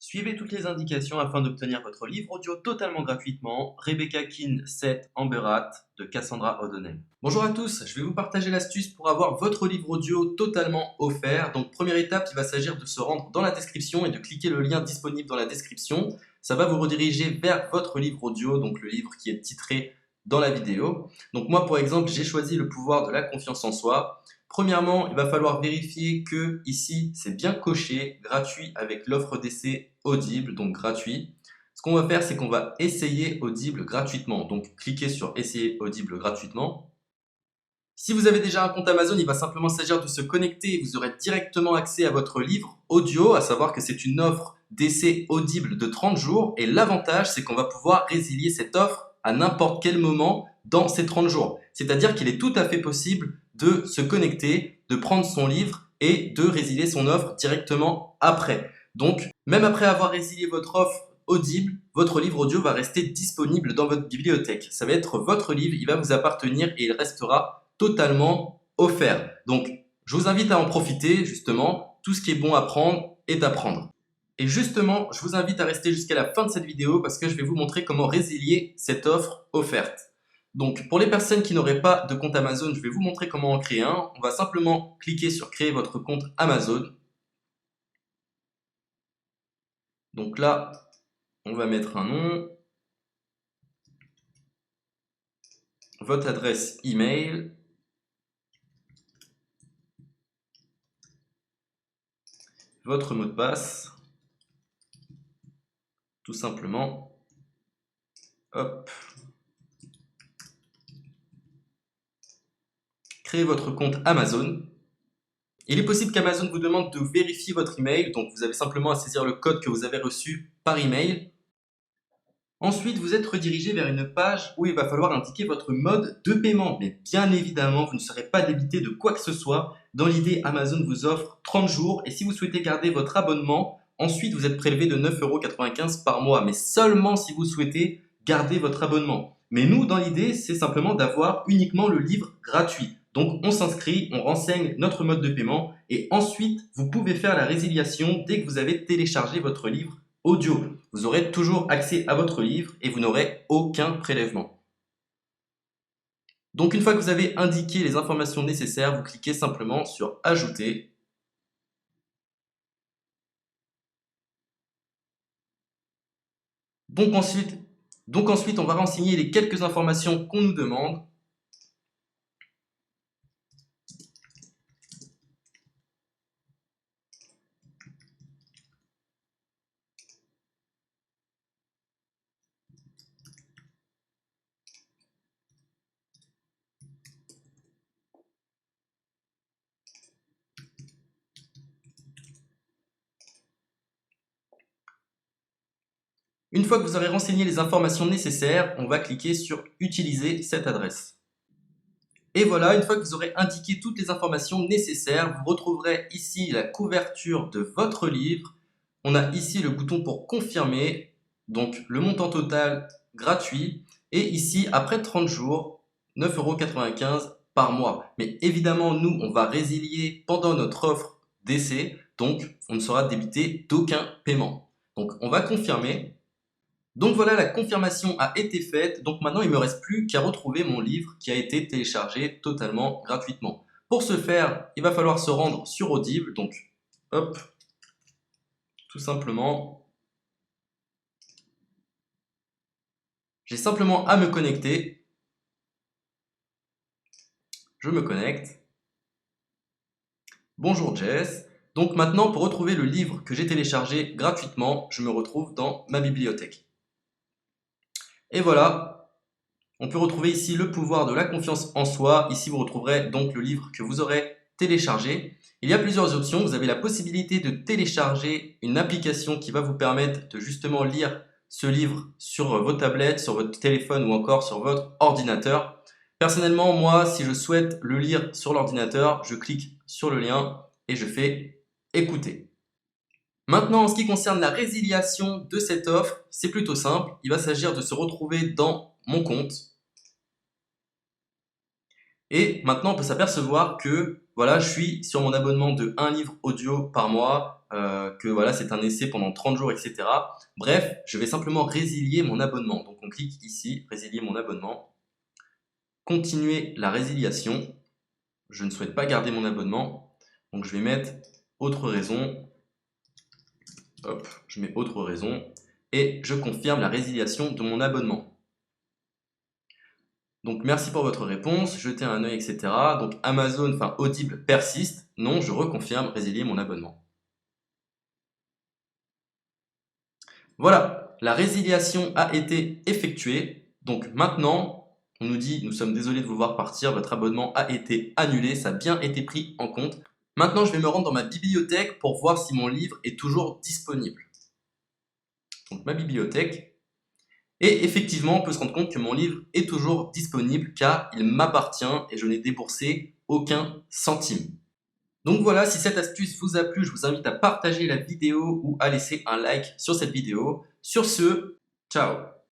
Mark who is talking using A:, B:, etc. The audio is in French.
A: Suivez toutes les indications afin d'obtenir votre livre audio totalement gratuitement. Rebecca Keane 7 Amberat de Cassandra O'Donnell. Bonjour à tous, je vais vous partager l'astuce pour avoir votre livre audio totalement offert. Donc première étape, il va s'agir de se rendre dans la description et de cliquer le lien disponible dans la description. Ça va vous rediriger vers votre livre audio, donc le livre qui est titré dans la vidéo. Donc moi par exemple, j'ai choisi le pouvoir de la confiance en soi. Premièrement, il va falloir vérifier que ici, c'est bien coché, gratuit avec l'offre d'essai Audible, donc gratuit. Ce qu'on va faire, c'est qu'on va essayer Audible gratuitement. Donc, cliquez sur Essayer Audible gratuitement. Si vous avez déjà un compte Amazon, il va simplement s'agir de se connecter et vous aurez directement accès à votre livre audio, à savoir que c'est une offre d'essai Audible de 30 jours. Et l'avantage, c'est qu'on va pouvoir résilier cette offre à n'importe quel moment dans ces 30 jours. C'est-à-dire qu'il est tout à fait possible de se connecter, de prendre son livre et de résilier son offre directement après. Donc, même après avoir résilié votre offre Audible, votre livre audio va rester disponible dans votre bibliothèque. Ça va être votre livre, il va vous appartenir et il restera totalement offert. Donc, je vous invite à en profiter, justement. Tout ce qui est bon à prendre est à prendre. Et justement, je vous invite à rester jusqu'à la fin de cette vidéo parce que je vais vous montrer comment résilier cette offre offerte. Donc, pour les personnes qui n'auraient pas de compte Amazon, je vais vous montrer comment en créer un. On va simplement cliquer sur créer votre compte Amazon. Donc là, on va mettre un nom, votre adresse email, votre mot de passe, tout simplement. Hop. Créez votre compte Amazon. Il est possible qu'Amazon vous demande de vérifier votre email, donc vous avez simplement à saisir le code que vous avez reçu par email. Ensuite, vous êtes redirigé vers une page où il va falloir indiquer votre mode de paiement. Mais bien évidemment, vous ne serez pas débité de quoi que ce soit. Dans l'idée, Amazon vous offre 30 jours et si vous souhaitez garder votre abonnement, ensuite vous êtes prélevé de 9,95 € par mois, mais seulement si vous souhaitez garder votre abonnement. Mais nous, dans l'idée, c'est simplement d'avoir uniquement le livre gratuit. Donc on s'inscrit, on renseigne notre mode de paiement et ensuite vous pouvez faire la résiliation dès que vous avez téléchargé votre livre audio. Vous aurez toujours accès à votre livre et vous n'aurez aucun prélèvement. Donc une fois que vous avez indiqué les informations nécessaires, vous cliquez simplement sur Ajouter. Donc ensuite, on va renseigner les quelques informations qu'on nous demande. Une fois que vous aurez renseigné les informations nécessaires, on va cliquer sur Utiliser cette adresse. Et voilà, une fois que vous aurez indiqué toutes les informations nécessaires, vous retrouverez ici la couverture de votre livre. On a ici le bouton pour confirmer, donc le montant total gratuit. Et ici, après 30 jours, 9,95 € par mois. Mais évidemment, nous, on va résilier pendant notre offre d'essai, donc on ne sera débité d'aucun paiement. Donc on va confirmer. Donc voilà, la confirmation a été faite. Donc maintenant, il ne me reste plus qu'à retrouver mon livre qui a été téléchargé totalement gratuitement. Pour ce faire, il va falloir se rendre sur Audible. Donc, hop, tout simplement. J'ai simplement à me connecter. Je me connecte. Bonjour Jess. Donc maintenant, pour retrouver le livre que j'ai téléchargé gratuitement, je me retrouve dans ma bibliothèque. Et voilà, on peut retrouver ici le pouvoir de la confiance en soi. Ici, vous retrouverez donc le livre que vous aurez téléchargé. Il y a plusieurs options. Vous avez la possibilité de télécharger une application qui va vous permettre de justement lire ce livre sur vos tablettes, sur votre téléphone ou encore sur votre ordinateur. Personnellement, moi, si je souhaite le lire sur l'ordinateur, je clique sur le lien et je fais écouter. Maintenant, en ce qui concerne la résiliation de cette offre, c'est plutôt simple. Il va s'agir de se retrouver dans mon compte. Et maintenant, on peut s'apercevoir que voilà, je suis sur mon abonnement de 1 livre audio par mois, que voilà, c'est un essai pendant 30 jours, etc. Bref, je vais simplement résilier mon abonnement. Donc on clique ici, résilier mon abonnement, continuer la résiliation. Je ne souhaite pas garder mon abonnement, donc je vais mettre autre raison. Hop, je mets autre raison et je confirme la résiliation de mon abonnement. Donc merci pour votre réponse, jetez un œil, etc. Donc Amazon, enfin Audible persiste. Non, je reconfirme, résilier mon abonnement. Voilà, la résiliation a été effectuée. Donc maintenant, on nous dit, nous sommes désolés de vous voir partir, votre abonnement a été annulé, ça a bien été pris en compte. Maintenant, je vais me rendre dans ma bibliothèque pour voir si mon livre est toujours disponible. Donc ma bibliothèque. Et effectivement, on peut se rendre compte que mon livre est toujours disponible car il m'appartient et je n'ai déboursé aucun centime. Donc voilà, si cette astuce vous a plu, je vous invite à partager la vidéo ou à laisser un like sur cette vidéo. Sur ce, ciao!